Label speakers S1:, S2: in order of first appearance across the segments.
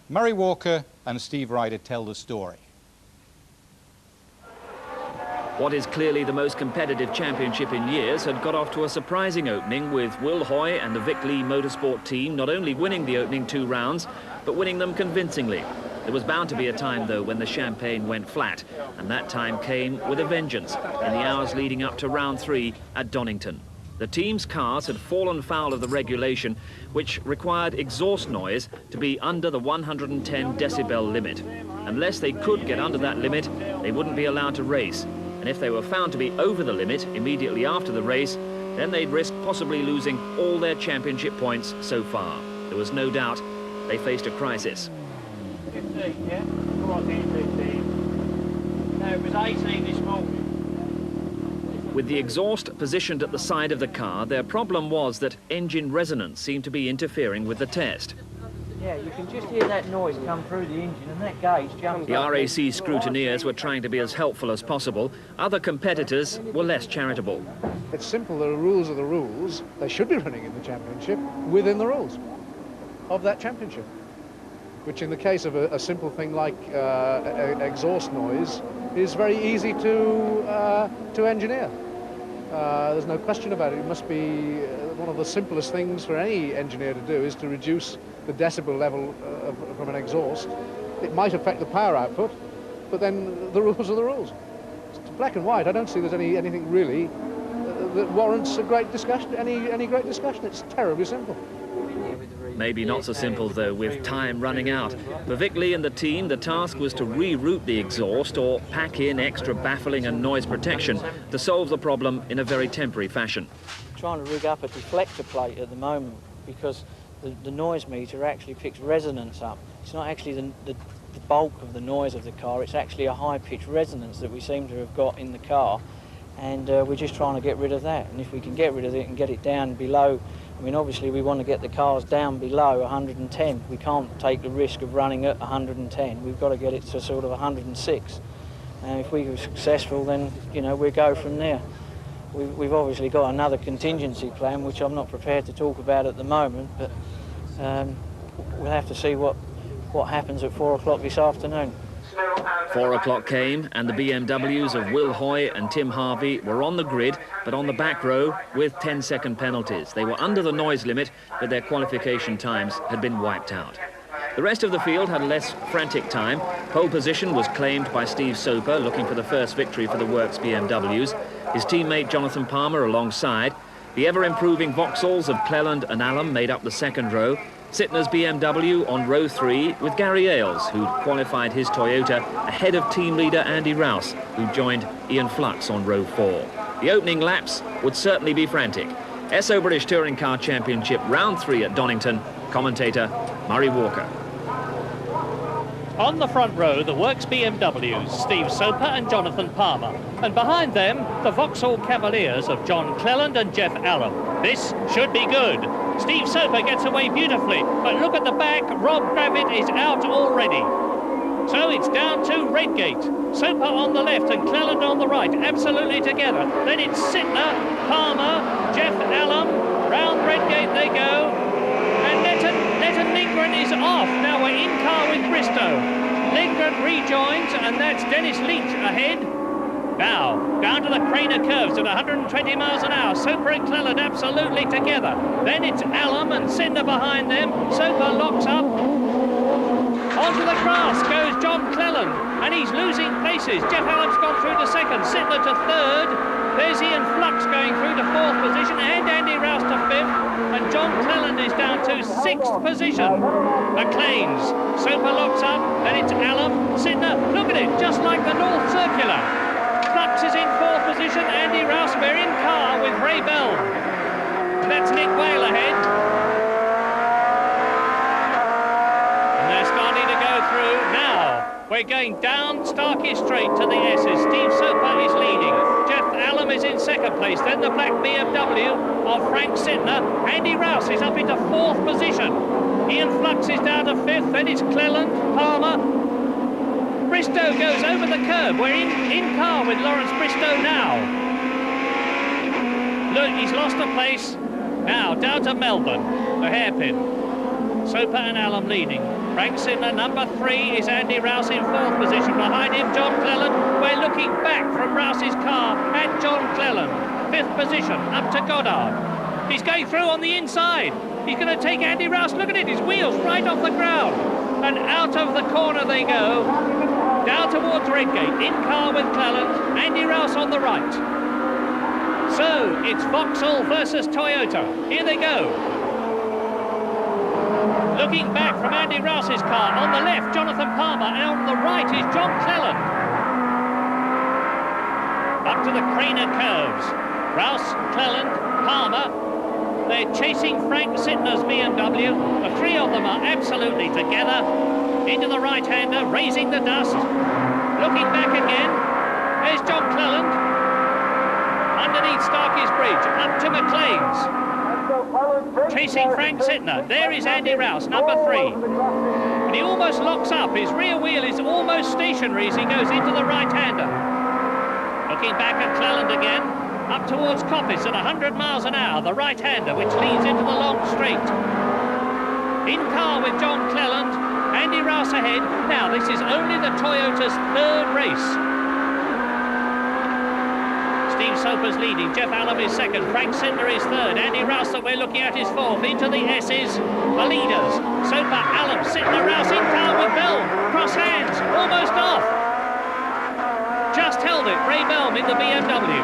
S1: Murray Walker and Steve Ryder tell the story.
S2: What is clearly the most competitive championship in years had got off to a surprising opening, with Will Hoy and the Vic Lee Motorsport team not only winning the opening 2 rounds, but winning them convincingly. There was bound to be a time, though, when the champagne went flat, and that time came with a vengeance in the hours leading up to round 3 at Donington. The team's cars had fallen foul of the regulation, which required exhaust noise to be under the 110 decibel limit. Unless they could get under that limit, they wouldn't be allowed to race. And if they were found to be over the limit immediately after the race, then they'd risk possibly losing all their championship points so far. There was no doubt they faced a crisis.
S3: 15, yeah? Come on, 15. No, it was 18 this morning.
S2: With the exhaust positioned at the side of the car, their problem was that engine resonance seemed to be interfering with the test.
S3: Yeah, you can just hear that noise come through the engine, and that gauge jumps.
S2: The RAC scrutineers were trying to be as helpful as possible. Other competitors were less charitable.
S4: It's simple, the rules are the rules. They should be running in the championship within the rules of that championship, which in the case of a simple thing like exhaust noise is very easy to engineer. There's no question about it. It must be one of the simplest things for any engineer to do, is to reduce the decibel level from an exhaust. It might affect the power output, but then the rules are the rules. It's black and white. I don't see there's anything really that warrants a great discussion, any great discussion. It's terribly simple.
S2: Maybe not so simple, though, with time running out. For Vic Lee and the team, the task was to reroute the exhaust or pack in extra baffling and noise protection to solve the problem in a very temporary fashion.
S3: Trying to rig up a deflector plate at the moment, because the noise meter actually picks resonance up. It's not actually the bulk of the noise of the car, it's actually a high-pitched resonance that we seem to have got in the car, and we're just trying to get rid of that. And if we can get rid of it and get it down below, I mean, obviously we want to get the cars down below 110. We can't take the risk of running at 110. We've got to get it to sort of 106. And if we were successful, then, you know, we'll go from there. We've obviously got another contingency plan, which I'm not prepared to talk about at the moment, but we'll have to see what happens at 4 o'clock this afternoon.
S2: 4 o'clock came, and the BMWs of Will Hoy and Tim Harvey were on the grid, but on the back row with 10-second penalties. They were under the noise limit, but their qualification times had been wiped out. The rest of the field had a less frantic time. Pole position was claimed by Steve Soper, looking for the first victory for the Works BMWs. His teammate Jonathan Palmer alongside. The ever-improving Vauxhalls of Cleland and Allam made up the second row. Sittner's BMW on row 3 with Gary Ailes, who'd qualified his Toyota ahead of team leader Andy Rouse, who joined Ian Flux on row 4. The opening laps would certainly be frantic. SO British Touring Car Championship round 3 at Donington. Commentator Murray Walker.
S5: On the front row, the Works BMWs, Steve Soper and Jonathan Palmer. And behind them, the Vauxhall Cavaliers of John Cleland and Jeff Allam. This should be good. Steve Soper gets away beautifully, but look at the back, Rob Gravitt is out already. So it's down to Redgate. Soper on the left and Cleland on the right, absolutely together. Then it's Sittner, Palmer, Jeff Allam, round Redgate they go. And Letton Lindgren is off. Now we're in car with Bristow. Lindgren rejoins, and that's Dennis Leach ahead. Now, down to the Craner curves at 120 miles an hour. Soper and Cleland absolutely together. Then it's Allam and Sittner behind them. Soper locks up. Onto the grass goes John Cleland, and he's losing places. Jeff Allam's gone through to second, Sittner to third. There's Ian Flux going through to 4th position, and Andy Rouse to 5th. And John Cleland is down to 6th position. McLean's. Soper locks up, then it's Allam, Sittner. Look at it, just like the North Circular. Flux is in 4th position, Andy Rouse, we're in car with Ray Bell. That's Nick Whale ahead. And they're starting to go through now. We're going down Starkey Straight to the S's. Steve Soper is leading. Jeff Allam is in 2nd place. Then the black BMW of Frank Sittner. Andy Rouse is up into 4th position. Ian Flux is down to 5th. Then it's Cleland, Palmer. Bristow goes over the curb. We're in car with Lawrence Bristow now. Look, he's lost a place. Now down to Melbourne, the hairpin. Soper and Allam leading. Frank Sidner, number 3, is Andy Rouse in 4th position. Behind him, John Cleland. We're looking back from Rouse's car at John Cleland. 5th position, up to Goddard. He's going through on the inside. He's going to take Andy Rouse. Look at it, his wheels right off the ground. And out of the corner they go, down towards Redgate. In car with Cleland, Andy Rouse on the right. So, it's Vauxhall versus Toyota. Here they go. Looking back from Andy Rouse's car, on the left, Jonathan Palmer, and on the right is John Cleland. Up to the Craner curves. Rouse, Cleland, Palmer. They're chasing Frank Sidner's BMW. The 3 of them are absolutely together. Into the right-hander, raising the dust. Looking back again. There's John Cleland. Underneath Starkey's Bridge, up to McLean's. Chasing Frank Sidner. There is Andy Rouse, number 3. And he almost locks up. His rear wheel is almost stationary as he goes into the right-hander. Looking back at Cleland again, up towards Coppice at 100 miles an hour, the right-hander, which leads into the long straight. In car with John Cleland, Andy Rouse ahead. Now, this is only the Toyota's 3rd race. Steve Soper's leading, Jeff Allen is 2nd, Frank Sidner is 3rd, Andy Rouse that we're looking at is 4th, into the S's, the leaders, Soper, Allen, Sidner, Rouse in car with Bell, cross hands, almost off, just held it, Ray Belm in the BMW.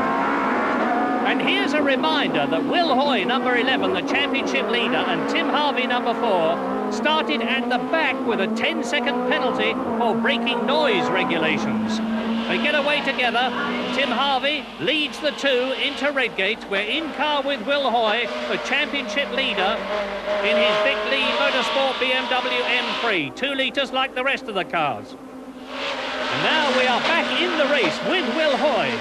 S5: And here's a reminder that Will Hoy, number 11, the championship leader, and Tim Harvey, number 4, started at the back with a 10-second penalty for breaking noise regulations. They get away together. Tim Harvey leads the 2 into Redgate. We're in car with Will Hoy, the championship leader, in his Vic Lee Motorsport BMW M3. 2 litres like the rest of the cars. And now we are back in the race with Will Hoy.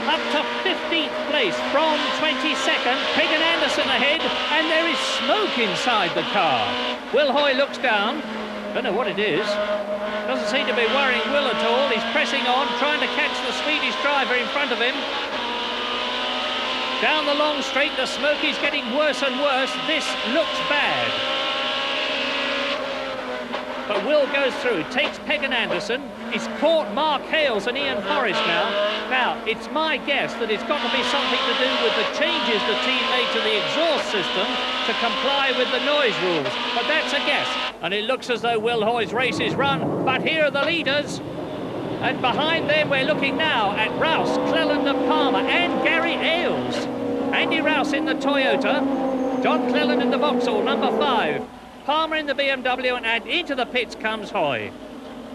S5: Up to 15th place from 22nd. Pagan Anderson ahead, and there is smoke inside the car. Will Hoy looks down. Don't know what it is. Doesn't seem to be worrying Will at all. He's pressing on, trying to catch the Swedish driver in front of him. Down the long straight, the smoke is getting worse and worse. This looks bad. But Will goes through, takes Pagan Anderson. He's caught Mark Hales and Ian Forrest now. Now, it's my guess that it's got to be something to do with the changes the team made to the exhaust system to comply with the noise rules. But that's a guess. And it looks as though Will Hoy's race is run. But here are the leaders. And behind them, we're looking now at Rouse, Cleland and Palmer, and Gary Ailes. Andy Rouse in the Toyota. John Cleland in the Vauxhall, number 5. Palmer in the BMW, and into the pits comes Hoy.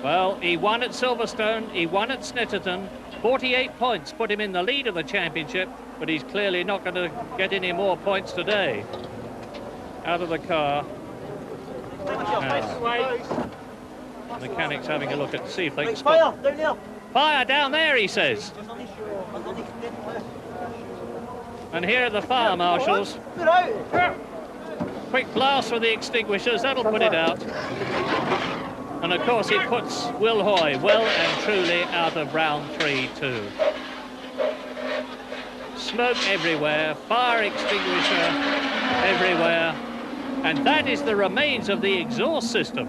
S5: Well, he won at Silverstone, he won at Snetterton. 48 points put him in the lead of the championship, but he's clearly not going to get any more points today. Out of the car. Now, mechanic's having a look at see if they can spot.
S6: Fire, down there.
S5: Fire down there, he says. And here are the fire marshals. Quick blast with the extinguishers, that'll put it out. And of course it puts Will Hoy well and truly out of round 3 too. Smoke everywhere, fire extinguisher everywhere. And that is the remains of the exhaust system.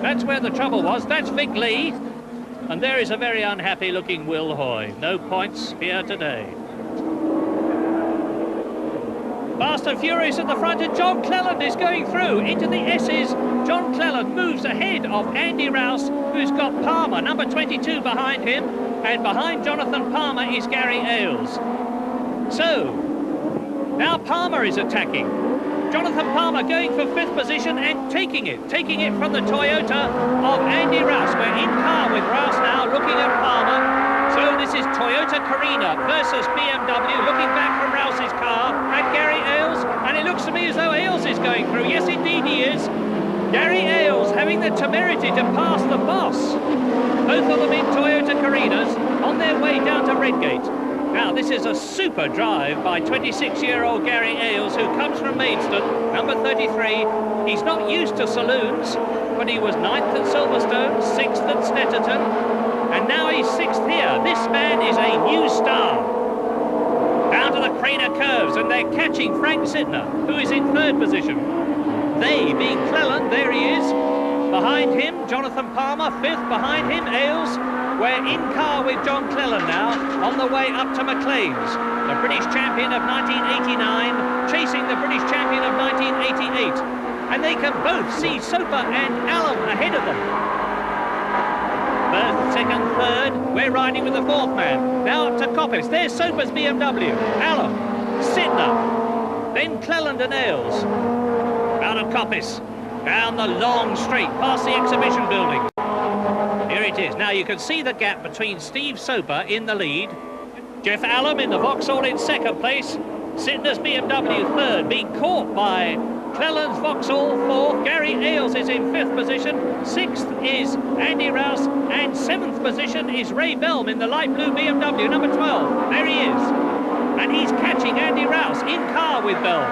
S5: That's where the trouble was. That's Vic Lee. And there is a very unhappy looking Will Hoy. No points here today. Fast and furious at the front, and John Cleland is going through into the S's. John Cleland moves ahead of Andy Rouse, who's got Palmer, number 22, behind him. And behind Jonathan Palmer is Gary Ailes. So, now Palmer is attacking. Jonathan Palmer going for 5th position and taking it from the Toyota of Andy Rouse. We're in car with Rouse now, looking at Palmer. So this is Toyota Carina versus BMW, looking back from Rouse's car at Gary Ailes, and it looks to me as though Ailes is going through. Yes, indeed he is. Gary Ailes having the temerity to pass the boss. Both of them in Toyota Carinas on their way down to Redgate. Now, this is a super drive by 26-year-old Gary Ailes, who comes from Maidstone, number 33. He's not used to saloons, but he was 9th at Silverstone, 6th at Snetterton, and now he's 6th here. This man is a new star. Down to the Craner curves, and they're catching Frank Sidner, who is in 3rd position. They being Cleland, there he is. Behind him, Jonathan Palmer. Fifth behind him, Ailes. We're in car with John Cleland now, on the way up to McLean's. The British champion of 1989, chasing the British champion of 1988. And they can both see Soper and Allen ahead of them. First, second, third. We're riding with the fourth man. Now up to Coppice. There's Soper's BMW. Allen, Sidner, then Cleland and Ailes. Out of Coppice, down the long straight, past the exhibition building. Here it is. Now you can see the gap between Steve Soper in the lead. Jeff Allen in the Vauxhall in second place. Sidner's BMW third, being caught by Cleland's Vauxhall fourth. Gary Ailes is in fifth position. Sixth is Andy Rouse. And seventh position is Ray Belm in the light blue BMW, number 12. There he is. And he's catching Andy Rouse in car with Belm.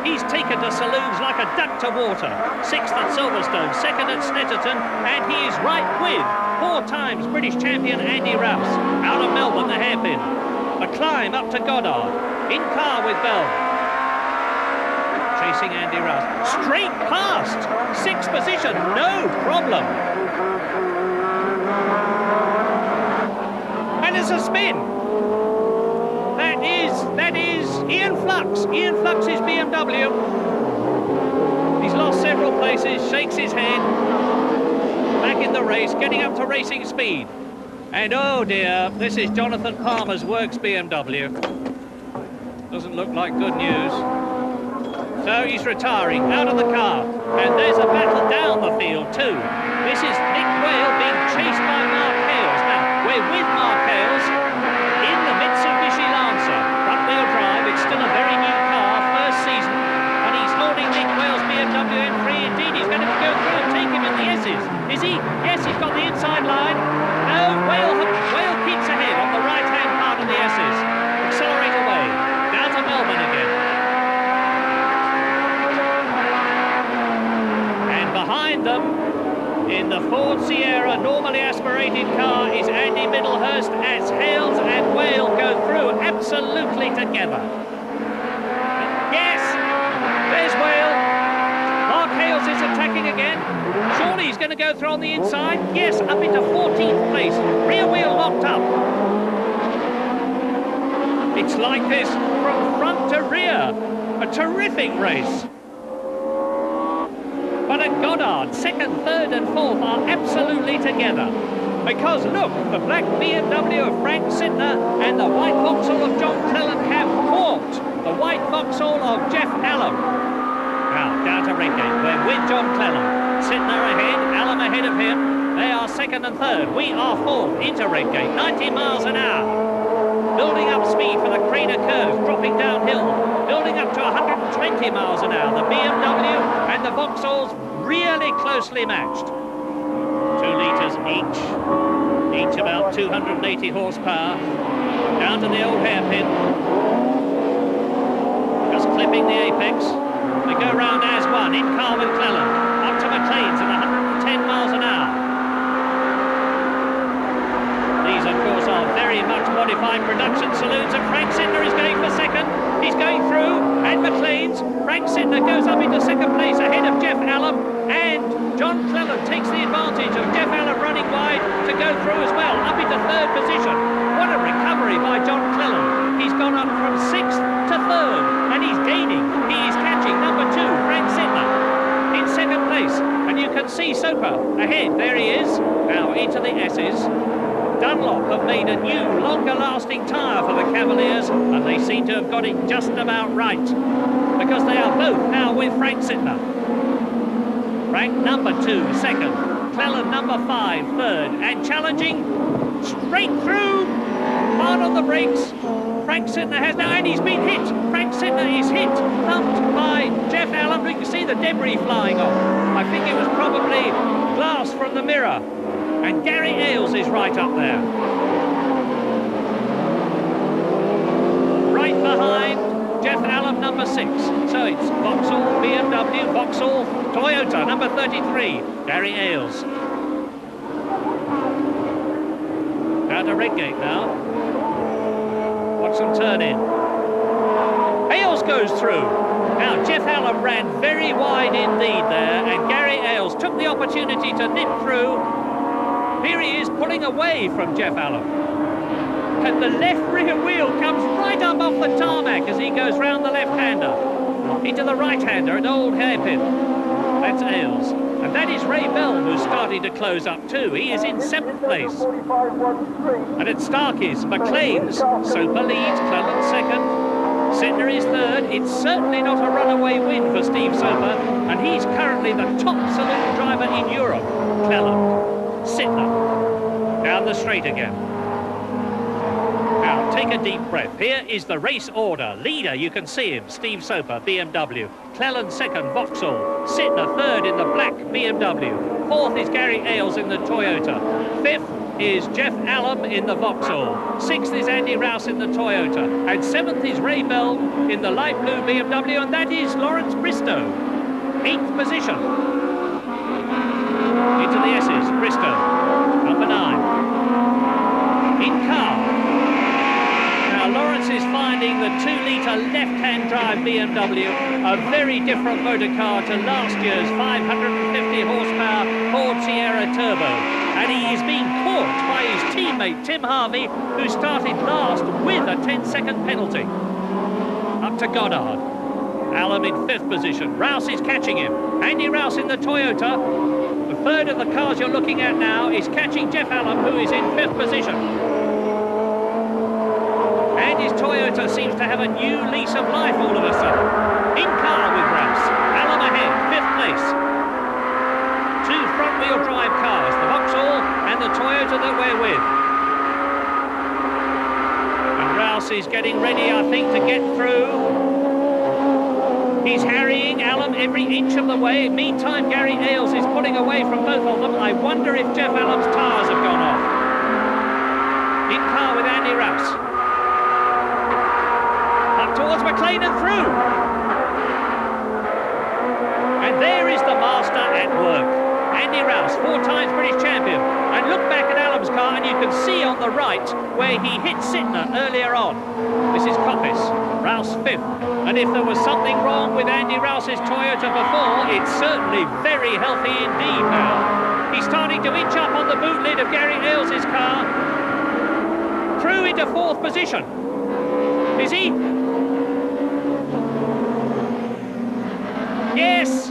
S5: He's taken to saloons like a duck to water. Sixth at Silverstone, second at Snetterton, and he is right with 4 times British champion Andy Rouse. Out of Melbourne, the hairpin. A climb up to Goddard. In car with Bell. Chasing Andy Rouse. Straight past. Sixth position, no problem. And it's a spin. That is Ian Flux. Ian Flux's BMW. He's lost several places, shakes his head. Back in the race, getting up to racing speed. And oh dear, this is Jonathan Palmer's Works BMW. Doesn't look like good news. So he's retiring, out of the car. And there's a battle down the field too. This is Nick Whale being chased by Mark Hales. Now, we're with Mark Hales in the Mitsubishi Lancer. Front-wheel drive, it's still a very new car, first season. And he's holding Nick Whale's BMW M3. Indeed, he's going to go through and take him in the S's. Is he? Yes, he's got the inside line. No, Whale keeps ahead on the right-hand part of the S's. Accelerate away. Down to Melbourne again. And behind them, in the Ford Sierra normally aspirated car, is Andy Middlehurst as Hales and Whale go through absolutely together. Yes, there's Whale. Mark Hales is attacking again. Surely he's going to go through on the inside. Yes, up into 14th place. Rear wheel locked up. It's like this from front to rear. A terrific race. But at Goddard, second, third and fourth are absolutely together. Because look, the black BMW of Frank Sidner and the white Vauxhall of John Cleland have caught the white Vauxhall of Jeff Allen. Now, down to Redgate, we're with John Cleland. Sidner ahead, Allen ahead of him. They are second and third. We are fourth into Redgate, 90 miles an hour. Building up speed for the Craner curves, dropping downhill. Building up to 120 miles an hour. The BMW and the Vauxhalls really closely matched. 2 litres each about 280 horsepower. Down to the old hairpin. Just clipping the apex. They go round as one, in car with Cleland. Up to McLean's at 110 miles an hour. These, of course, are very much modified production saloons, and Frank Sidner is going for second. He's going through, and McLean's. Frank Sidner goes up into second place ahead of Jeff Allen, and John Cleland takes the advantage of Jeff Allen running wide to go through as well, up into third position. What a recovery by John Cleland. He's gone up from sixth to third, and he's gaining. He is catching number 2, Frank Sidner, in second place. And you can see Soper ahead. There he is, now into the S's. Dunlop have made a new, longer-lasting tyre for the Cavaliers, and they seem to have got it just about right, because they are both now with Frank Sidner. Frank number 2, second. Cleland number 5, third. And challenging straight through. Hard on the brakes. Frank Sidner has now, and he's been hit. Frank Sidner is hit, thumped by Jeff Allen. We can see the debris flying off. I think it was probably glass from the mirror. And Gary Ailes is right up there. Right behind Jeff Allen, number 6. So it's Vauxhall, BMW, Vauxhall, Toyota, number 33, Gary Ailes. Down to Redgate now. Watch them turn in. Ailes goes through. Now, Jeff Allen ran very wide indeed there, and Gary Ailes took the opportunity to nip through. Here he is pulling away from Jeff Allen. And the left rear wheel comes right up off the tarmac as he goes round the left-hander into the right-hander at Old Hairpin. That's Ailes. And that is Ray Bell, who's starting to close up too. He is in 7th place. And at Starkey's, McLean's, Soper leads, Cleland second. Sittner is third. It's certainly not a runaway win for Steve Soper, and he's currently the top saloon driver in Europe. Cleland, Sittner, down the straight again. Now, take a deep breath. Here is the race order. Leader, you can see him, Steve Soper, BMW. Cleland second, Vauxhall. Sittner third in the black BMW. Fourth is Gary Ailes in the Toyota. Fifth is Jeff Allen in the Vauxhall. Sixth is Andy Rouse in the Toyota. And seventh is Ray Bell in the light blue BMW, and that is Lawrence Bristow. 8th position. Into the S's, Bristow, number 9. In car. Now, Lawrence is finding the 2-litre left-hand drive BMW a very different motor car to last year's 550 horsepower Ford Sierra Turbo. And he is being caught by his teammate Tim Harvey, who started last with a 10-second penalty. Up to Goddard. Allen in 5th position. Rouse is catching him. Andy Rouse in the Toyota. The third of the cars you're looking at now is catching Jeff Allen, who is in 5th position. And his Toyota seems to have a new lease of life all of a sudden. In car with Rouse. Allen ahead, 5th place. 2 front-wheel drive cars, the Vauxhall and the Toyota that we're with. And Rouse is getting ready, I think, to get through. He's harrying Allen every inch of the way. Meantime, Gary Ailes is pulling away from both of them. I wonder if Jeff Allen's tyres have gone off. In car with Andy Rouse. Up towards McLean and through. And there is the master at work. Andy Rouse, 4 times British champion. And look back at Allen's car and you can see on the right where he hit Sittner earlier on. This is Coppice, Rouse 5th. And if there was something wrong with Andy Rouse's Toyota before, it's certainly very healthy indeed now. He's starting to inch up on the boot lid of Gary Ailes' car. Through into 4th position. Is he? Yes,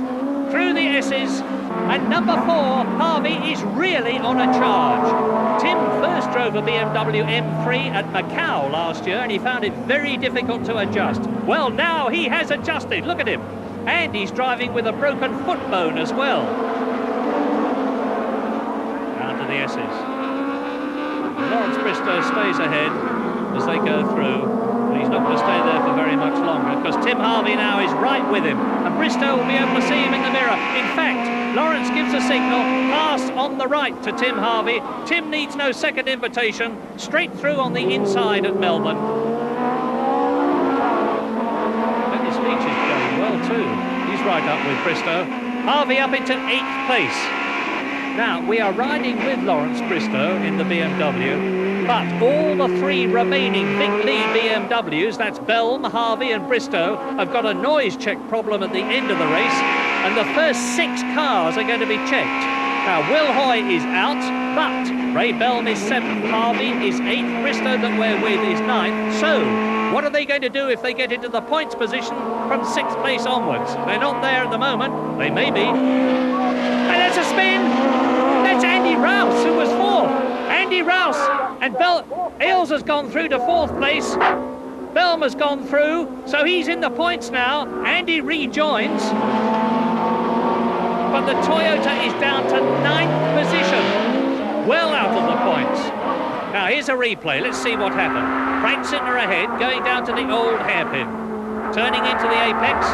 S5: through the S's. And number 4, Harvey, is really on a charge. Tim first drove a BMW M3 at Macau last year and he found it very difficult to adjust. Well, now he has adjusted, look at him. And he's driving with a broken foot bone as well. Down to the S's. Lawrence Bristow stays ahead as they go through. But he's not going to stay there for very much longer because Tim Harvey now is right with him. And Bristow will be able to see him in the mirror. In fact, Lawrence gives a signal, pass on the right to Tim Harvey. Tim needs no second invitation, straight through on the inside at Melbourne. And his speech is going well too. He's right up with Bristow. Harvey up into 8th place. Now, we are riding with Lawrence Bristow in the BMW, but all the 3 remaining big lead BMWs, that's Belm, Harvey and Bristow, have got a noise check problem at the end of the race, and the first 6 cars are going to be checked. Now, Will Hoy is out, but Ray Belm is 7th, Harvey is 8th, Bristow that we're with is 9th. So, what are they going to do if they get into the points position from 6th place onwards? They're not there at the moment, they may be. And that's a spin! That's Andy Rouse, who was 4th. Andy Rouse, and Ailes has gone through to 4th place. Belm has gone through, so he's in the points now. Andy rejoins. But the Toyota is down to 9th position, well out of the points. Now here's a replay, let's see what happened. Frank Sittner ahead, going down to the old hairpin, turning into the apex.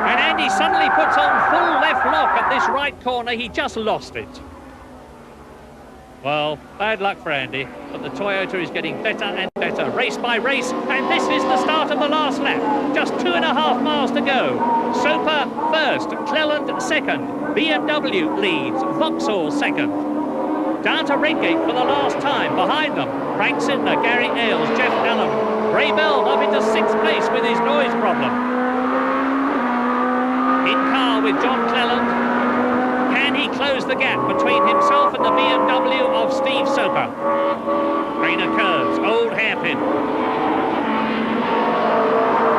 S5: And Andy suddenly puts on full left lock at this right corner, he just lost it. Well, bad luck for Andy, but the Toyota is getting better and better, race by race, and this is the start of the last lap. Just 2.5 miles to go. Soper first, Cleland second, BMW leads, Vauxhall second. Down to Redgate for the last time, behind them, Frank Sittner, Gary Ailes, Jeff Allen. Ray Bell up into 6th place with his noise problem. car with John Cleland. Can he close the gap between himself and the BMW of Steve Soper? Trainer curves, old hairpin.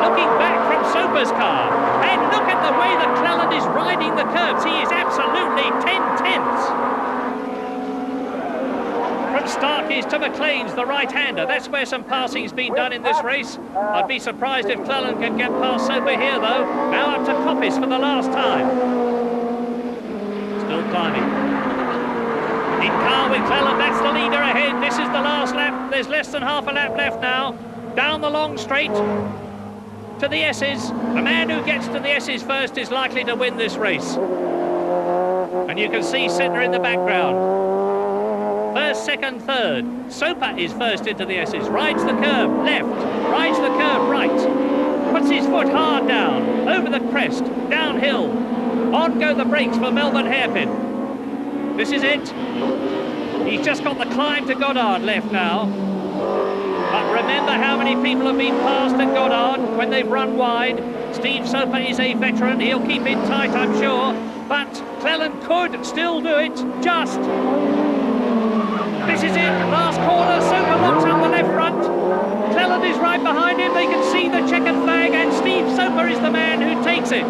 S5: Looking back from Soper's car, and look at the way that Cleland is riding the curves. He is absolutely 10/10. From Starkey's to McLean's, the right-hander. That's where some passing's been done in this race. I'd be surprised if Cleland can get past Soper here, though. Now up to Coppice for the last time. Still climbing. In car with Cleland, that's the leader ahead. This is the last lap. There's less than half a lap left now. Down the long straight to the S's. The man who gets to the S's first is likely to win this race. And you can see Sidner in the background. First, second, third. Soper is first into the S's. Rides the curve left. Rides the curve right. Puts his foot hard down. Over the crest. Downhill. On go the brakes for Melbourne Hairpin. This is it. He's just got the climb to Goddard left now. But remember how many people have been passed at Goddard when they've run wide. Steve Soper is a veteran. He'll keep it tight, I'm sure. But Cleland could still do it. Just. This is it, last corner, Soper locks up the left front. Cleland is right behind him, they can see the checkered flag, and Steve Soper is the man who takes it.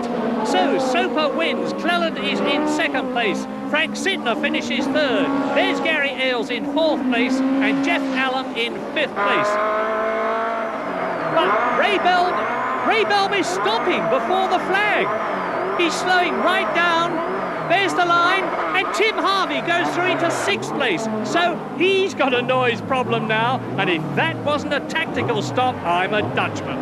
S5: So, Soper wins, Cleland is in second place, Frank Sidner finishes third. There's Gary Ailes in fourth place, and Jeff Allen in fifth place. But Ray Belm is stopping before the flag. He's slowing right down. There's the line, and Tim Harvey goes through into sixth place. So he's got a noise problem now, and if that wasn't a tactical stop, I'm a Dutchman.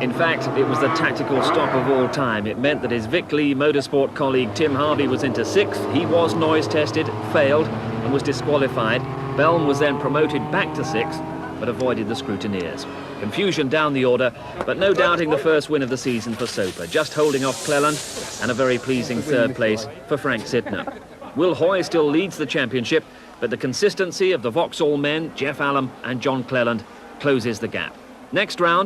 S2: In fact, it was the tactical stop of all time. It meant that his Vic Lee Motorsport colleague Tim Harvey was into sixth. He was noise tested, failed, and was disqualified. Belm was then promoted back to sixth, but avoided the scrutineers. Confusion down the order, but no doubting the first win of the season for Soper, just holding off Cleland, and a very pleasing third place for Frank Sidner. Will Hoy still leads the championship, but the consistency of the Vauxhall men, Jeff Allen and John Cleland, closes the gap. Next round.